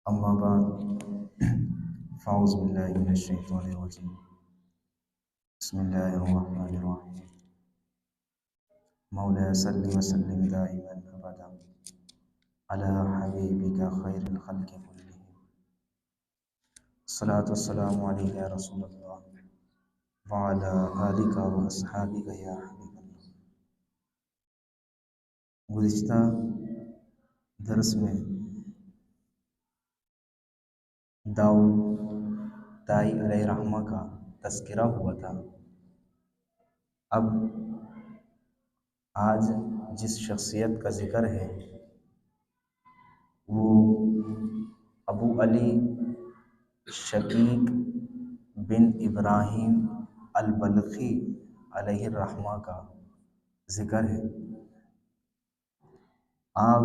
اما بعد فاعوذ باللہ من الشیطان الرجیم بسم اللہ الرحمن الرحیم مولا صلی وسلم دائما ابدا علی حبیبک خیر الخلق کلہم الصلاۃ والسلام علیک یا رسول اللہ وعلی آلک واصحابک یا حبیب اللہ۔ گزشتہ درس میں داؤد دائی علیہ رحمہ کا تذکرہ ہوا تھا۔ اب آج جس شخصیت کا ذکر ہے وہ ابو علی شقیق بن ابراہیم البلخی علیہ الرحمہ کا ذکر ہے۔ آپ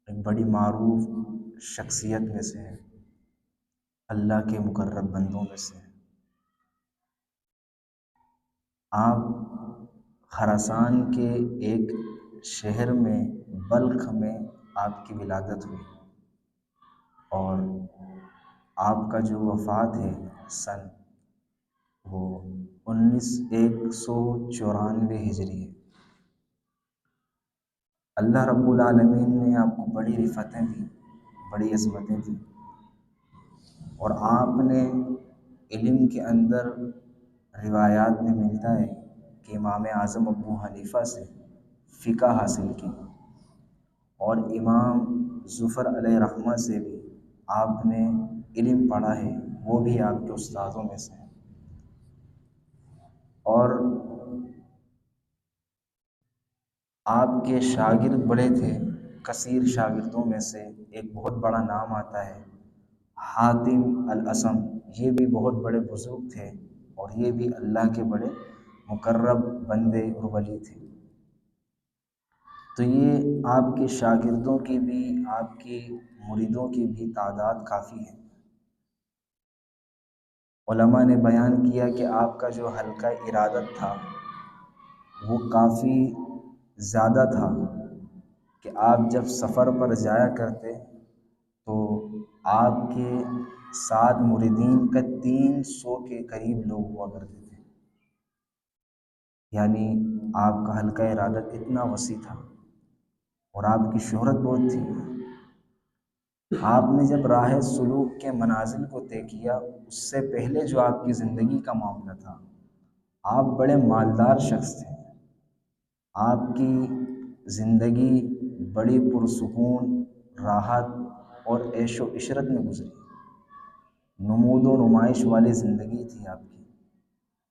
ایک بڑی معروف شخصیت میں سے ہیں، اللہ کے مقرب بندوں میں سے ہیں۔ آپ خراسان کے ایک شہر میں بلخ میں آپ کی ولادت ہوئی اور آپ کا جو وفات ہے سن وہ 194 ہجری ہے۔ اللہ رب العالمین نے آپ کو بڑی رفتیں دی، بڑی عظمتیں دی، اور آپ نے علم کے اندر روایات میں ملتا ہے کہ امام اعظم ابو حنیفہ سے فقہ حاصل کی اور امام ظفر علیہ رحمہ سے بھی آپ نے علم پڑھا ہے، وہ بھی آپ کے استاذوں میں سے ہیں۔ اور آپ کے شاگرد بڑے تھے، کثیر شاگردوں میں سے ایک بہت بڑا نام آتا ہے حاتم الاصم۔ یہ بھی بہت بڑے بزرگ تھے اور یہ بھی اللہ کے بڑے مقرب بندے اور ولی تھے۔ تو یہ آپ کے شاگردوں کی بھی، آپ کی مریدوں کی بھی تعداد کافی ہے۔ علماء نے بیان کیا کہ آپ کا جو حلقہ ارادت تھا وہ کافی زیادہ تھا کہ آپ جب سفر پر جایا کرتے تو آپ کے ساتھ مریدین کا 300 کے قریب لوگ ہوا کرتے تھے، یعنی آپ کا حلقہ ارادت اتنا وسیع تھا اور آپ کی شہرت بہت تھی۔ آپ نے جب راہ سلوک کے منازل کو طے کیا، اس سے پہلے جو آپ کی زندگی کا معاملہ تھا، آپ بڑے مالدار شخص تھے۔ آپ کی زندگی بڑی پرسکون، راحت اور عیش و عشرت میں گزری، نمود و نمائش والی زندگی تھی آپ کی،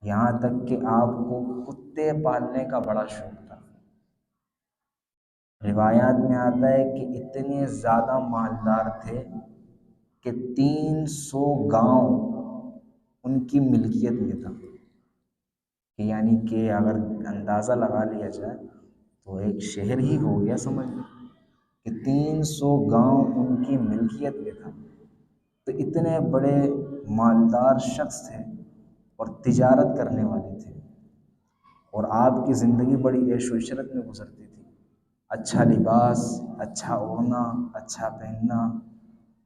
یہاں تک کہ آپ کو کتے پالنے کا بڑا شوق تھا۔ روایات میں آتا ہے کہ اتنے زیادہ مالدار تھے کہ 300 گاؤں ان کی ملکیت میں تھا، یعنی کہ اگر اندازہ لگا لیا جائے تو ایک شہر ہی ہو گیا، سمجھ لیں کہ 300 گاؤں ان کی ملکیت میں تھا۔ تو اتنے بڑے مالدار شخص تھے اور تجارت کرنے والے تھے، اور آپ کی زندگی بڑی عیش و عشرت میں گزرتی تھی۔ اچھا لباس، اچھا اوڑھنا، اچھا پہننا،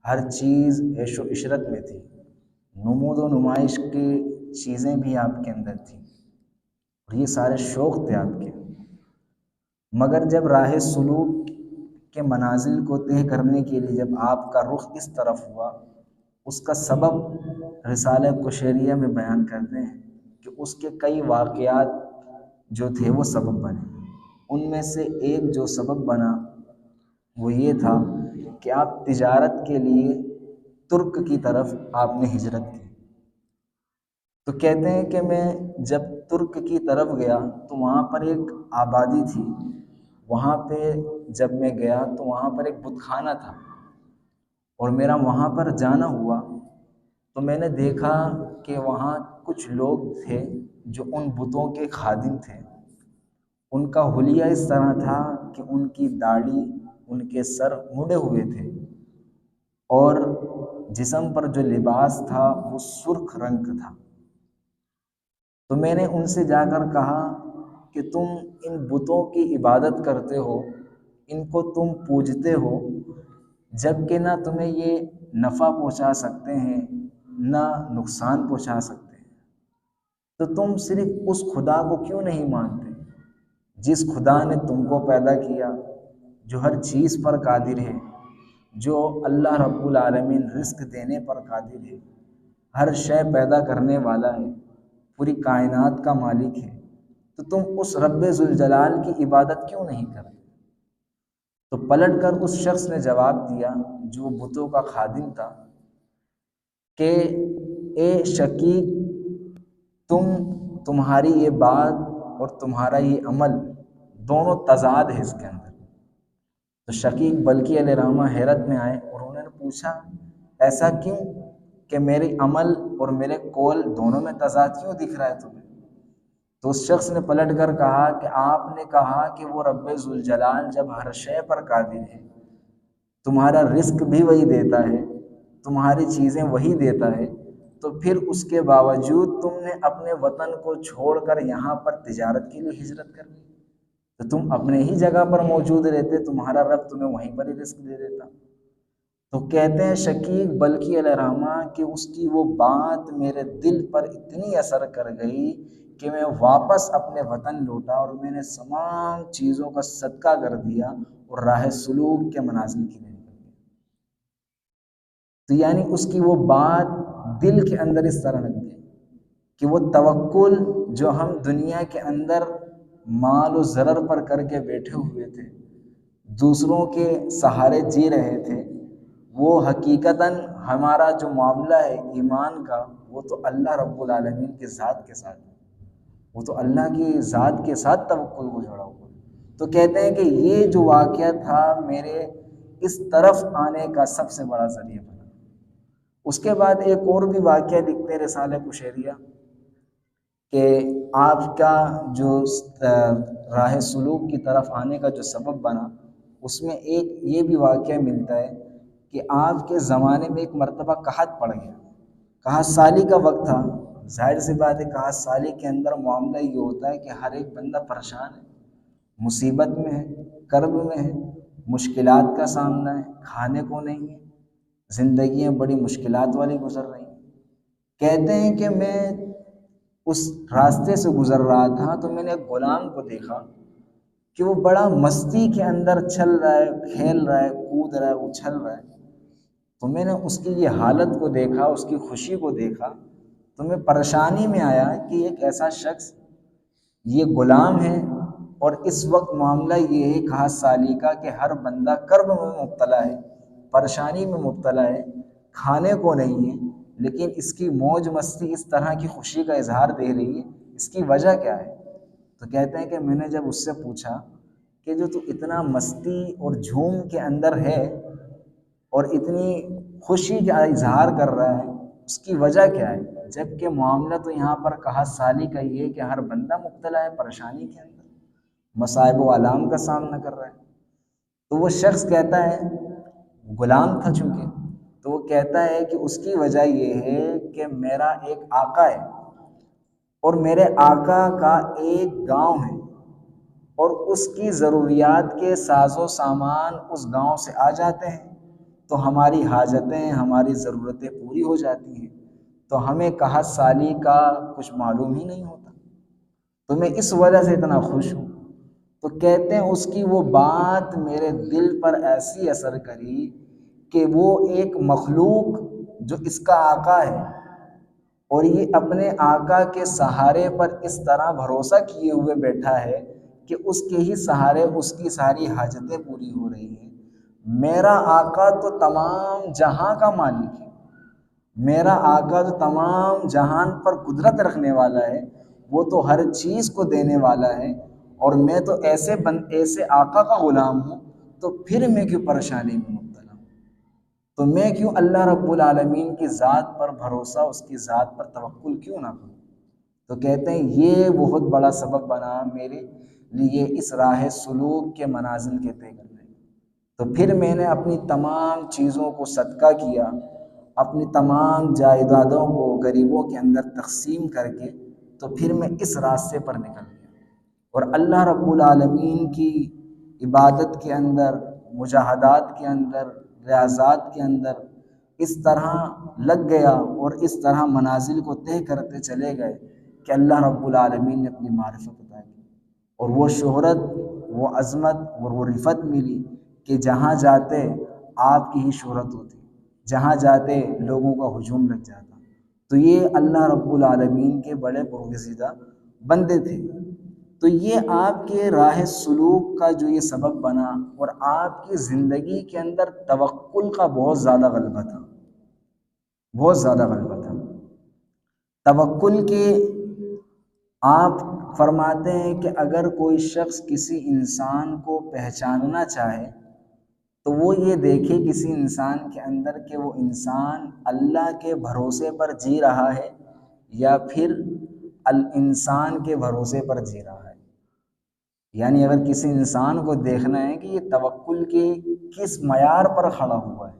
ہر چیز عیش و عشرت میں تھی۔ نمود و نمائش کی چیزیں بھی آپ کے اندر تھیں اور یہ سارے شوق تھے آپ کے۔ مگر جب راہ سلوک کے منازل کو طے کرنے کے لیے جب آپ کا رخ اس طرف ہوا، اس کا سبب رسالہ قشیریہ میں بیان کرتے ہیں کہ اس کے کئی واقعات جو تھے وہ سبب بنے۔ ان میں سے ایک جو سبب بنا وہ یہ تھا کہ آپ تجارت کے لیے ترک کی طرف آپ نے ہجرت کی۔ تو کہتے ہیں کہ میں جب ترک کی طرف گیا تو وہاں پر ایک آبادی تھی، وہاں پہ جب میں گیا تو وہاں پر ایک بت خانہ تھا اور میرا وہاں پر جانا ہوا تو میں نے دیکھا کہ وہاں کچھ لوگ تھے جو ان بتوں کے خادم تھے۔ ان کا حلیہ اس طرح تھا کہ ان کی داڑھی، ان کے سر مڑے ہوئے تھے اور جسم پر جو لباس تھا وہ سرخ رنگ کا تھا۔ تو میں نے ان سے جا کر کہا کہ تم ان بتوں کی عبادت کرتے ہو، ان کو تم پوجتے ہو، جب کہ نہ تمہیں یہ نفع پہنچا سکتے ہیں نہ نقصان پہنچا سکتے ہیں، تو تم صرف اس خدا کو کیوں نہیں مانتے جس خدا نے تم کو پیدا کیا، جو ہر چیز پر قادر ہے، جو اللہ رب العالمین رزق دینے پر قادر ہے، ہر شے پیدا کرنے والا ہے، پوری کائنات کا مالک ہے، تو تم اس رب ذوالجلال کی عبادت کیوں نہیں کرتے؟ تو پلٹ کر اس شخص نے جواب دیا جو بتوں کا خادم تھا کہ اے شقیق، تمہاری یہ بات اور تمہارا یہ عمل دونوں تضاد ہے اس کے اندر۔ تو شقیق بلقی علیہ الرحمہ حیرت میں آئے اور انہوں نے پوچھا ایسا کیوں کہ میرے عمل اور میرے قول دونوں میں تضاد کیوں دکھ رہا ہے تمہیں؟ تو اس شخص نے پلٹ کر کہا کہ آپ نے کہا کہ وہ رب ذوالجلال جب ہر شے پر قادر ہے، تمہارا رزق بھی وہی دیتا ہے، تمہاری چیزیں وہی دیتا ہے، تو پھر اس کے باوجود تم نے اپنے وطن کو چھوڑ کر یہاں پر تجارت کے لیے ہجرت کر لی، تو تم اپنے ہی جگہ پر موجود رہتے، تمہارا رب تمہیں وہیں پر ہی رزق دے دیتا۔ تو کہتے ہیں شقیق بلقی علیہ الرحمہ کہ اس کی وہ بات میرے دل پر اتنی اثر کر گئی کہ میں واپس اپنے وطن لوٹا اور میں نے تمام چیزوں کا صدقہ کر دیا اور راہ سلوک کے منازل کی نہیں کر دیا۔ تو یعنی اس کی وہ بات دل کے اندر اس طرح لگ گئی کہ وہ توکل جو ہم دنیا کے اندر مال و زرر پر کر کے بیٹھے ہوئے تھے، دوسروں کے سہارے جی رہے تھے، وہ حقیقتاً ہمارا جو معاملہ ہے ایمان کا، وہ تو اللہ رب العالمین کے ذات کے ساتھ ہے، وہ تو اللہ کی ذات کے ساتھ توکل کو جوڑا ہوا ہے۔ تو کہتے ہیں کہ یہ جو واقعہ تھا میرے اس طرف آنے کا سب سے بڑا ذریعہ بنا۔ اس کے بعد ایک اور بھی واقعہ لکھتے ہیں رسالہ قشیریہ کہ آپ کا جو راہ سلوک کی طرف آنے کا جو سبب بنا، اس میں ایک یہ بھی واقعہ ملتا ہے کہ آپ کے زمانے میں ایک مرتبہ قحط پڑ گیا، قحط سالی کا وقت تھا۔ ظاہر سی بات ہے قحط سالی کے اندر معاملہ یہ ہوتا ہے کہ ہر ایک بندہ پریشان ہے، مصیبت میں ہے، کرب میں ہے، مشکلات کا سامنا ہے، کھانے کو نہیں ہے، زندگیاں بڑی مشکلات والی گزر رہی ہیں۔ کہتے ہیں کہ میں اس راستے سے گزر رہا تھا تو میں نے ایک غلام کو دیکھا کہ وہ بڑا مستی کے اندر چل رہا ہے، کھیل رہا ہے، کود رہا ہے، اچھل رہا ہے۔ تو میں نے اس کی یہ حالت کو دیکھا، اس کی خوشی کو دیکھا، تو میں پریشانی میں آیا کہ ایک ایسا شخص یہ غلام ہے اور اس وقت معاملہ یہ ہے قحط سالی کا کہ ہر بندہ کرب میں مبتلا ہے، پریشانی میں مبتلا ہے، کھانے کو نہیں ہے، لیکن اس کی موج مستی اس طرح کی خوشی کا اظہار دے رہی ہے، اس کی وجہ کیا ہے؟ تو کہتے ہیں کہ میں نے جب اس سے پوچھا کہ جو تو اتنا مستی اور جھوم کے اندر ہے اور اتنی خوشی کا اظہار کر رہا ہے، اس کی وجہ کیا ہے؟ جب کہ معاملہ تو یہاں پر قحط سالی کا یہ ہے کہ ہر بندہ مبتلا ہے پریشانی کے اندر، مصائب و آلام کا سامنا کر رہا ہے۔ تو وہ شخص کہتا ہے، غلام تھا چونکہ، تو وہ کہتا ہے کہ اس کی وجہ یہ ہے کہ میرا ایک آقا ہے اور میرے آقا کا ایک گاؤں ہے اور اس کی ضروریات کے ساز و سامان اس گاؤں سے آ جاتے ہیں، تو ہماری حاجتیں، ہماری ضرورتیں پوری ہو جاتی ہیں، تو ہمیں قحط سالی کا کچھ معلوم ہی نہیں ہوتا، تو میں اس وجہ سے اتنا خوش ہوں۔ تو کہتے ہیں اس کی وہ بات میرے دل پر ایسی اثر کری کہ وہ ایک مخلوق جو اس کا آقا ہے اور یہ اپنے آقا کے سہارے پر اس طرح بھروسہ کیے ہوئے بیٹھا ہے کہ اس کے ہی سہارے اس کی ساری حاجتیں پوری ہو رہی ہیں۔ میرا آقا تو تمام جہاں کا مالک ہے، میرا آقا جو تمام جہان پر قدرت رکھنے والا ہے، وہ تو ہر چیز کو دینے والا ہے، اور میں تو ایسے آقا کا غلام ہوں، تو پھر میں کیوں پریشانی میں مبتلا ہوں؟ تو میں کیوں اللہ رب العالمین کی ذات پر بھروسہ، اس کی ذات پر توکل کیوں نہ کروں؟ تو کہتے ہیں یہ بہت بڑا سبب بنا میرے لیے اس راہ سلوک کے منازل کے طے کرنے میں۔ تو پھر میں نے اپنی تمام چیزوں کو صدقہ کیا، اپنی تمام جائیدادوں کو غریبوں کے اندر تقسیم کر کے، تو پھر میں اس راستے پر نکل گیا اور اللہ رب العالمین کی عبادت کے اندر، مجاہدات کے اندر، ریاضات کے اندر اس طرح لگ گیا اور اس طرح منازل کو طے کرتے چلے گئے کہ اللہ رب العالمین نے اپنی معرفت عطا کی، اور وہ شہرت، وہ عظمت اور وہ رفعت ملی کہ جہاں جاتے آپ کی ہی شہرت ہوتی، جہاں جاتے لوگوں کا ہجوم لگ جاتا۔ تو یہ اللہ رب العالمین کے بڑے برگزیدہ بندے تھے۔ تو یہ آپ کے راہ سلوک کا جو یہ سبب بنا، اور آپ کی زندگی کے اندر توکل کا بہت زیادہ غلبہ تھا، بہت زیادہ غلبہ تھا توکل کے۔ آپ فرماتے ہیں کہ اگر کوئی شخص کسی انسان کو پہچاننا چاہے تو وہ یہ دیکھے کسی انسان کے اندر کہ وہ انسان اللہ کے بھروسے پر جی رہا ہے یا پھر الانسان کے بھروسے پر جی رہا ہے۔ یعنی اگر کسی انسان کو دیکھنا ہے کہ یہ توکل کے کس معیار پر کھڑا ہوا ہے،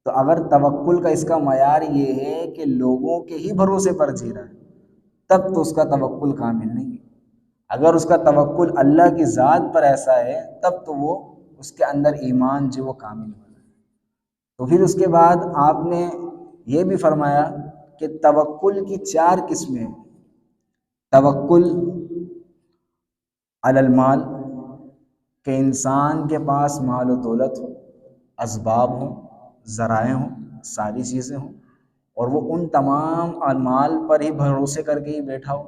تو اگر توکل کا اس کا معیار یہ ہے کہ لوگوں کے ہی بھروسے پر جی رہا ہے، تب تو اس کا توکل کامل نہیں ہے۔ اگر اس کا توکل اللہ کی ذات پر ایسا ہے تب تو وہ اس کے اندر ایمان جو وہ کامل ہونا ہے۔ تو پھر اس کے بعد آپ نے یہ بھی فرمایا کہ توکل کی 4 قسمیں ہیں۔ توکل علی المال، کہ انسان کے پاس مال و دولت ہو، اسباب ہوں، ذرائع ہوں، ساری چیزیں ہوں، اور وہ ان تمام اعمال پر ہی بھروسے کر کے ہی بیٹھا ہو،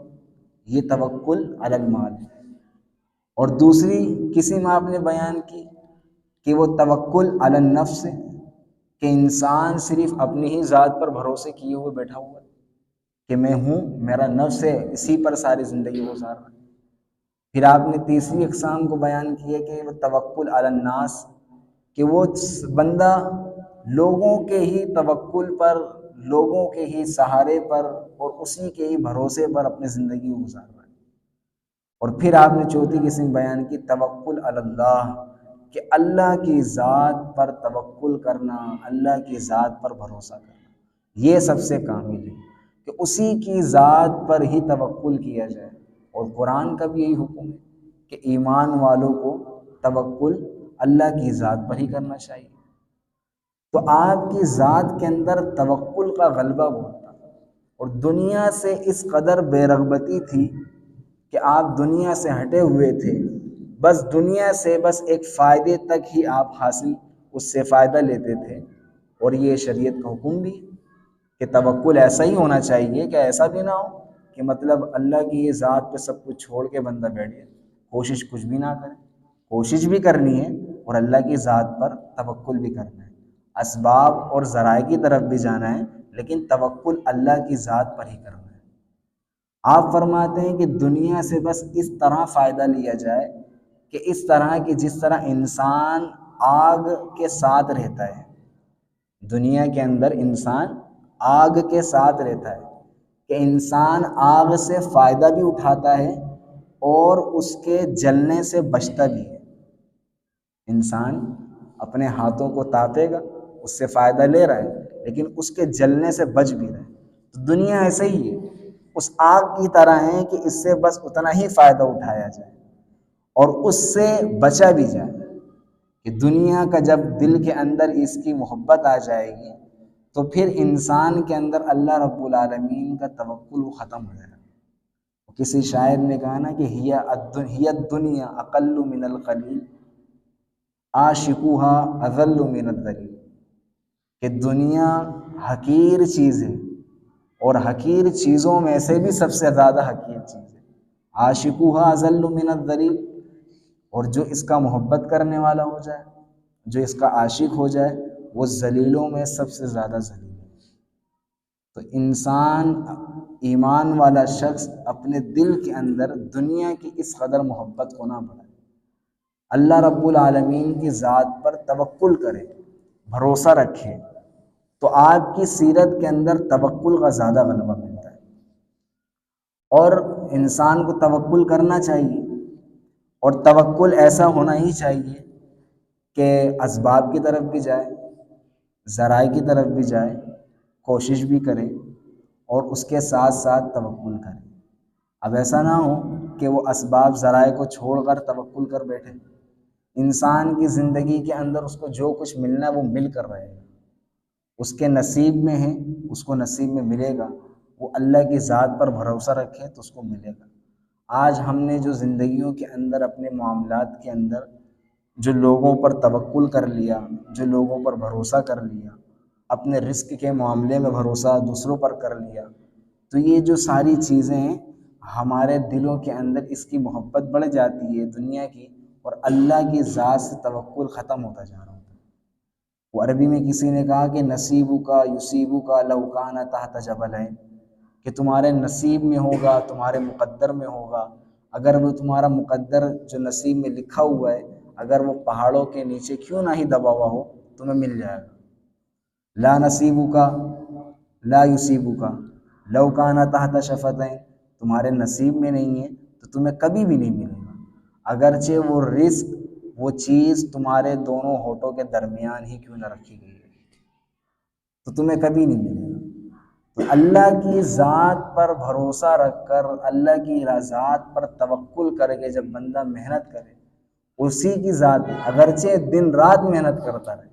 یہ توکل علی المال ہے۔ اور دوسری قسم آپ نے بیان کی کہ وہ توکل علی النفس ہے، کہ انسان صرف اپنی ہی ذات پر بھروسے کیے ہوئے بیٹھا ہوا ہے کہ میں ہوں، میرا نفس ہے، اسی پر ساری زندگی گزار رہا ہے۔ پھر آپ نے تیسری اقسام کو بیان کی ہے کہ وہ توکل علی الناس، کہ وہ بندہ لوگوں کے ہی توکل پر، لوگوں کے ہی سہارے پر اور اسی کے ہی بھروسے پر اپنی زندگی گزار رہا ہے۔ اور پھر آپ نے چوتھی قسم بیان کی توکل علی اللہ، کہ اللہ کی ذات پر توکل کرنا، اللہ کی ذات پر بھروسہ کرنا، یہ سب سے کامل ہے کہ اسی کی ذات پر ہی توکل کیا جائے۔ اور قرآن کا بھی یہی حکم ہے کہ ایمان والوں کو توکل اللہ کی ذات پر ہی کرنا چاہیے۔ تو آپ کی ذات کے اندر توکل کا غلبہ بہت تھا، اور دنیا سے اس قدر بے رغبتی تھی کہ آپ دنیا سے ہٹے ہوئے تھے، بس دنیا سے بس ایک فائدے تک ہی آپ حاصل اس سے فائدہ لیتے تھے۔ اور یہ شریعت کا حکم بھی کہ توکل ایسا ہی ہونا چاہیے، کہ ایسا بھی نہ ہو کہ مطلب اللہ کی یہ ذات پہ سب کچھ چھوڑ کے بندہ بیٹھ جائے، کوشش کچھ بھی نہ کرے۔ کوشش بھی کرنی ہے اور اللہ کی ذات پر توکل بھی کرنا ہے، اسباب اور ذرائع کی طرف بھی جانا ہے، لیکن توکل اللہ کی ذات پر ہی کرنا ہے۔ آپ فرماتے ہیں کہ دنیا سے بس اس طرح فائدہ لیا جائے کہ اس طرح کہ جس طرح انسان آگ کے ساتھ رہتا ہے، دنیا کے اندر انسان آگ کے ساتھ رہتا ہے، کہ انسان آگ سے فائدہ بھی اٹھاتا ہے اور اس کے جلنے سے بچتا بھی ہے۔ انسان اپنے ہاتھوں کو تاپے گا، اس سے فائدہ لے رہا ہے، لیکن اس کے جلنے سے بچ بھی رہا ہے۔ تو دنیا ایسے ہی ہے، اس آگ کی طرح ہے کہ اس سے بس اتنا ہی فائدہ اٹھایا جائے اور اس سے بچا بھی جائے، کہ دنیا کا جب دل کے اندر اس کی محبت آ جائے گی تو پھر انسان کے اندر اللہ رب العالمین کا توکل ختم ہو جائے گا۔ کسی شاعر نے کہا نا کہ ہی الدنیا اقل من القلیل عاشقوها اذل من الذلیل، کہ دنیا حقیر چیز ہے اور حقیر چیزوں میں سے بھی سب سے زیادہ حقیر چیز ہے۔ عاشقوها اذل من الذلیل، اور جو اس کا محبت کرنے والا ہو جائے، جو اس کا عاشق ہو جائے، وہ ذلیلوں میں سب سے زیادہ ذلیل ہے۔ تو انسان، ایمان والا شخص اپنے دل کے اندر دنیا کی اس قدر محبت کو نہ بڑھائے، اللہ رب العالمین کی ذات پر توکل کرے، بھروسہ رکھے، تو آپ کی سیرت کے اندر توکل کا زیادہ غلبہ ملتا ہے۔ اور انسان کو توکل کرنا چاہیے، اور توکل ایسا ہونا ہی چاہیے کہ اسباب کی طرف بھی جائے، ذرائع کی طرف بھی جائے، کوشش بھی کرے اور اس کے ساتھ ساتھ توکل کرے۔ اب ایسا نہ ہو کہ وہ اسباب ذرائع کو چھوڑ کر توکل کر بیٹھے، انسان کی زندگی کے اندر اس کو جو کچھ ملنا ہے وہ مل کر رہے گا، اس کے نصیب میں ہے، اس کو نصیب میں ملے گا۔ وہ اللہ کی ذات پر بھروسہ رکھے تو اس کو ملے گا۔ آج ہم نے جو زندگیوں کے اندر اپنے معاملات کے اندر جو لوگوں پر توکل کر لیا، جو لوگوں پر بھروسہ کر لیا، اپنے رزق کے معاملے میں بھروسہ دوسروں پر کر لیا، تو یہ جو ساری چیزیں ہیں ہمارے دلوں کے اندر اس کی محبت بڑھ جاتی ہے دنیا کی، اور اللہ کی ذات سے توکل ختم ہوتا جا رہا ہوتا ہے۔ وہ عربی میں کسی نے کہا کہ نصیبو کا یصیبو کا لو کان تحت جبلین، کہ تمہارے نصیب میں ہوگا، تمہارے مقدر میں ہوگا، اگر وہ تمہارا مقدر جو نصیب میں لکھا ہوا ہے اگر وہ پہاڑوں کے نیچے کیوں نہ ہی دبا ہوا ہو تمہیں مل جائے گا۔ لا نصیبو کا لا یصیبو کا لو کان تحت شفتین، تمہارے نصیب میں نہیں ہے تو تمہیں کبھی بھی نہیں ملے گا، اگرچہ وہ رزق، وہ چیز تمہارے دونوں ہونٹوں کے درمیان ہی کیوں نہ رکھی گئی ہے، تو تمہیں کبھی نہیں ملے گا۔ تو اللہ کی ذات پر بھروسہ رکھ کر، اللہ کی ذات پر توکل کر کے جب بندہ محنت کرے، اسی کی ذات ہے، اگرچہ دن رات محنت کرتا رہے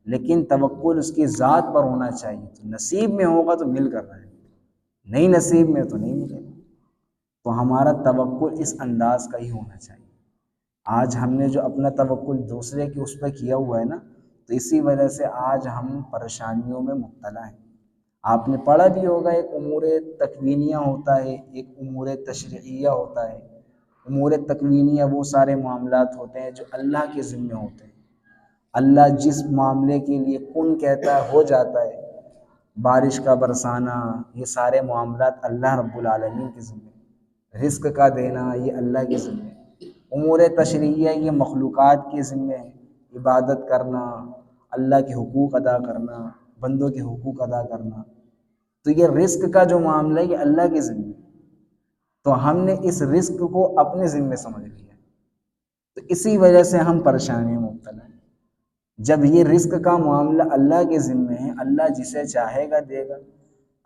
لیکن توکل اس کی ذات پر ہونا چاہیے، تو نصیب میں ہوگا تو مل کر رہے گا، نہیں نصیب میں تو نہیں ملے گا۔ تو ہمارا توکل اس انداز کا ہی ہونا چاہیے۔ آج ہم نے جو اپنا توکل دوسرے کی اس پہ کیا ہوا ہے نا، تو اسی وجہ سے آج ہم پریشانیوں میں مبتلا ہیں۔ آپ نے پڑھا بھی ہوگا، ایک امور تکوینیہ ہوتا ہے، ایک امور تشریعیہ ہوتا ہے۔ امور تکوینیہ وہ سارے معاملات ہوتے ہیں جو اللہ کے ذمہ ہوتے ہیں، اللہ جس معاملے کے لیے کن کہتا ہے ہو جاتا ہے، بارش کا برسانا، یہ سارے معاملات اللہ رب العالمین کے ذمہ ہیں، رزق کا دینا یہ اللہ کے ذمہ ہے۔ امور تشریعیہ یہ مخلوقات کے ذمہ ہے، عبادت کرنا، اللہ کے حقوق ادا کرنا، بندوں کے حقوق ادا کرنا، تو یہ رزق کا جو معاملہ ہے یہ اللہ کے ذمہ ہے۔ تو ہم نے اس رزق کو اپنے ذمہ سمجھ لیا، تو اسی وجہ سے ہم پریشانی میں مبتلا ہیں۔ جب یہ رزق کا معاملہ اللہ کے ذمہ ہے، اللہ جسے چاہے گا دے گا،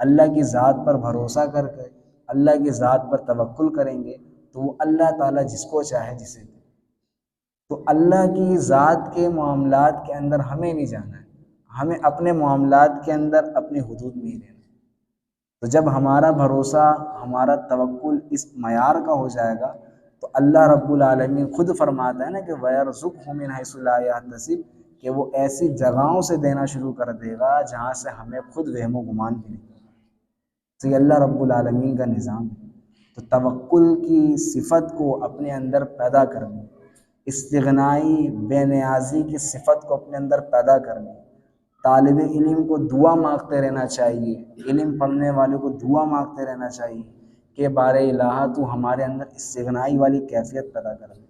اللہ کی ذات پر بھروسہ کر کے اللہ کی ذات پر توکل کریں گے تو وہ اللہ تعالیٰ جس کو چاہے جسے دے۔ تو اللہ کی ذات کے معاملات کے اندر ہمیں نہیں جانا ہے، ہمیں اپنے معاملات کے اندر اپنی حدود میں ہی رہنا ہے۔ تو جب ہمارا بھروسہ، ہمارا توکل اس معیار کا ہو جائے گا تو اللہ رب العالمین خود فرماتا ہے نا کہ وَيَرْزُقْهُ مِنْ حَيْثُ لَا يَحْتَسِبُ، کہ وہ ایسی جگہوں سے دینا شروع کر دے گا جہاں سے ہمیں خود وہم و گمان بھی نہیں۔ تو یہ اللہ رب العالمین کا نظام ہے۔ تو توکل کی صفت کو اپنے اندر پیدا کرنی، استغنائی بے نیازی کی صفت کو اپنے اندر پیدا کرنی، طالب علم کو دعا مانگتے رہنا چاہیے، علم پڑھنے والے کو دعا مانگتے رہنا چاہیے کہ بار الہ تو ہمارے اندر استغنائی والی کیفیت پیدا کر دے،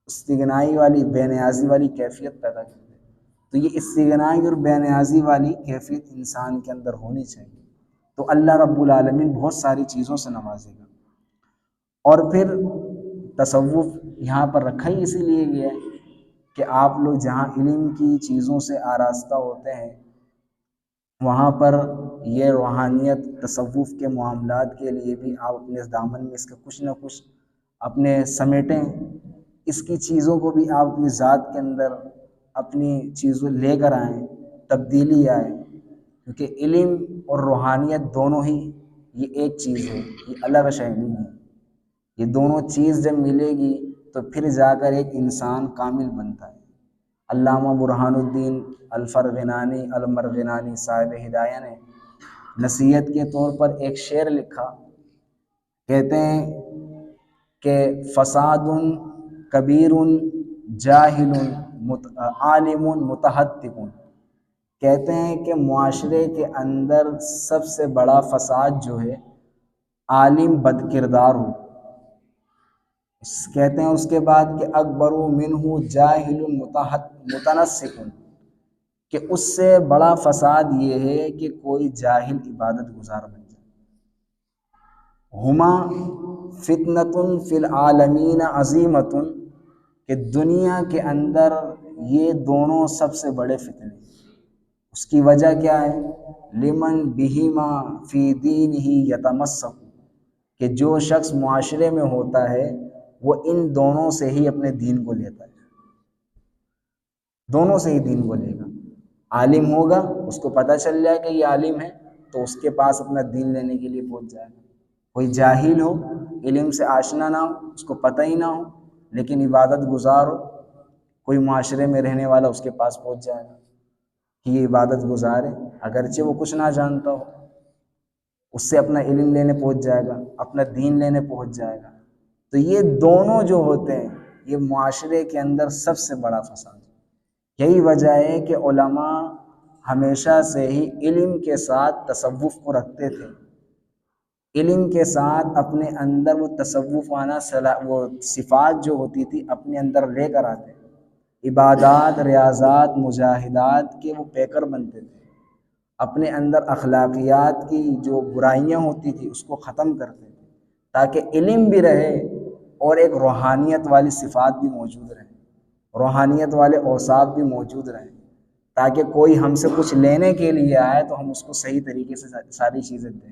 استغنائی والی بے نیازی والی کیفیت پیدا کر دے۔ تو یہ استغنائی اور بے نیازی والی کیفیت انسان کے اندر ہونی چاہیے، تو اللہ رب العالمین بہت ساری چیزوں سے نوازے گا۔ اور پھر تصوف یہاں پر رکھا ہی اسی لیے گیا ہے کہ آپ لوگ جہاں علم کی چیزوں سے آراستہ ہوتے ہیں وہاں پر یہ روحانیت، تصوف کے معاملات کے لیے بھی آپ اپنے دامن میں اس کا کچھ نہ کچھ اپنے سمیٹیں، اس کی چیزوں کو بھی آپ اپنی ذات کے اندر اپنی چیزوں لے کر آئیں، تبدیلی آئے، کیونکہ علم اور روحانیت دونوں ہی یہ ایک چیز ہے، یہ الگ شے نہیں ہے۔ یہ دونوں چیز جب ملے گی تو پھر جا کر ایک انسان کامل بنتا ہے۔ علامہ برہان الدین الفرغنانی المرغنانی صاحب ہدایہ نے نصیحت کے طور پر ایک شعر لکھا، کہتے ہیں کہ فساد کبیر جاہل عالم متحدث، کہتے ہیں کہ معاشرے کے اندر سب سے بڑا فساد جو ہے عالم بد کردار ہو، کہتے ہیں اس کے بعد کہ اکبر منہ جاہل متنسک، کہ اس سے بڑا فساد یہ ہے کہ کوئی جاہل عبادت گزار بن جائے۔ ہما فتنۃ فی العالمین عظیمۃ، کہ دنیا کے اندر یہ دونوں سب سے بڑے فتنے، اس کی وجہ کیا ہے؟ لمن بہما فی دینہ یتمسک، کہ جو شخص معاشرے میں ہوتا ہے وہ ان دونوں سے ہی اپنے دین کو لیتا ہے۔ دونوں سے ہی دین بولے گا۔ عالم ہوگا، اس کو پتہ چل جائے کہ یہ عالم ہے تو اس کے پاس اپنا دین لینے کے لیے پہنچ جائے گا۔ کوئی جاہل ہو، علم سے آشنا نہ ہو، اس کو پتہ ہی نہ ہو، لیکن عبادت گزار ہو، کوئی معاشرے میں رہنے والا اس کے پاس پہنچ جائے گا کہ یہ عبادت گزار ہے، اگرچہ وہ کچھ نہ جانتا ہو، اس سے اپنا علم لینے پہنچ جائے گا، اپنا دین لینے پہنچ جائے گا۔ تو یہ دونوں جو ہوتے ہیں یہ معاشرے کے اندر سب سے بڑا فساد ہے۔ یہی وجہ ہے کہ علماء ہمیشہ سے ہی علم کے ساتھ تصوف کو رکھتے تھے، علم کے ساتھ اپنے اندر وہ تصوفانہ وہ صفات جو ہوتی تھی اپنے اندر لے کر آتے، عبادات، ریاضات، مجاہدات کے وہ پیکر بنتے تھے، اپنے اندر اخلاقیات کی جو برائیاں ہوتی تھی اس کو ختم کرتے تھے، تاکہ علم بھی رہے اور ایک روحانیت والی صفات بھی موجود رہیں، روحانیت والے اوصاف بھی موجود رہیں، تاکہ کوئی ہم سے کچھ لینے کے لیے آئے تو ہم اس کو صحیح طریقے سے ساری چیزیں دیں،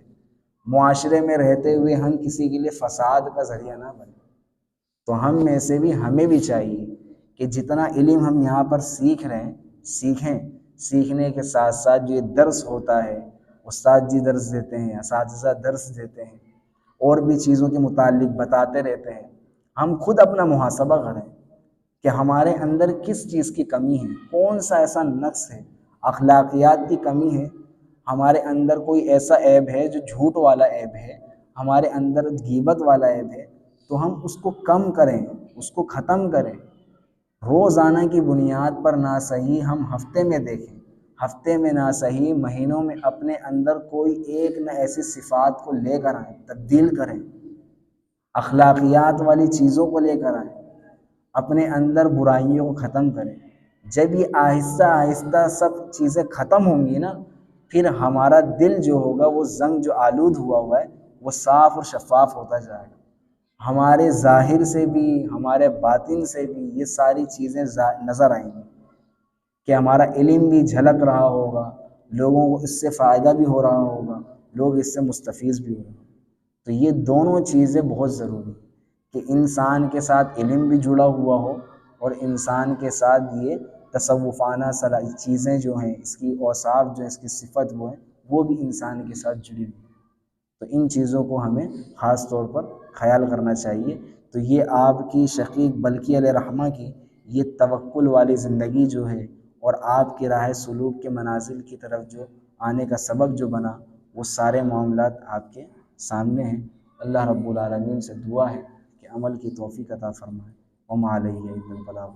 معاشرے میں رہتے ہوئے ہم کسی کے لیے فساد کا ذریعہ نہ بنیں۔ تو ہم میں سے بھی ہمیں بھی چاہیے کہ جتنا علم ہم یہاں پر سیکھ رہے ہیں سیکھیں، سیکھنے کے ساتھ ساتھ جو یہ درس ہوتا ہے، استاد جی درس دیتے ہیں، اساتذہ درس دیتے ہیں، اور بھی چیزوں کے متعلق بتاتے رہتے ہیں، ہم خود اپنا محاسبہ کریں کہ ہمارے اندر کس چیز کی کمی ہے، کون سا ایسا نقص ہے، اخلاقیات کی کمی ہے، ہمارے اندر کوئی ایسا عیب ہے جو جھوٹ والا عیب ہے، ہمارے اندر غیبت والا عیب ہے، تو ہم اس کو کم کریں، اس کو ختم کریں۔ روزانہ کی بنیاد پر نہ صحیح ہم ہفتے میں دیکھیں، ہفتے میں نہ صحیح مہینوں میں اپنے اندر کوئی ایک نہ ایسی صفات کو لے کر آئیں، تبدیل کریں، اخلاقیات والی چیزوں کو لے کر آئیں، اپنے اندر برائیوں کو ختم کریں۔ جب یہ آہستہ آہستہ سب چیزیں ختم ہوں گی نا، پھر ہمارا دل جو ہوگا وہ زنگ جو آلود ہوا ہے وہ صاف اور شفاف ہوتا جائے گا، ہمارے ظاہر سے بھی ہمارے باطن سے بھی یہ ساری چیزیں نظر آئیں گی کہ ہمارا علم بھی جھلک رہا ہوگا، لوگوں کو اس سے فائدہ بھی ہو رہا ہوگا، لوگ اس سے مستفیض بھی ہو رہے ہیں۔ تو یہ دونوں چیزیں بہت ضروری ہیں کہ انسان کے ساتھ علم بھی جڑا ہوا ہو اور انسان کے ساتھ یہ تصوفانہ چیزیں جو ہیں، اس کی اوصاف جو ہیں، اس کی صفت وہ ہیں، وہ بھی انسان کے ساتھ جڑی ہوئی ہیں۔ تو ان چیزوں کو ہمیں خاص طور پر خیال کرنا چاہیے۔ تو یہ آپ کی شقیق بلقی علیہ رحمہ کی یہ توکل والی زندگی جو ہے اور آپ کی راہ سلوک کے منازل کی طرف جو آنے کا سبب جو بنا، وہ سارے معاملات آپ کے سامنے ہیں۔ اللہ رب العالمین سے دعا ہے کہ عمل کی توفیق عطا فرمائے۔ وما علیہ الا البلاغ۔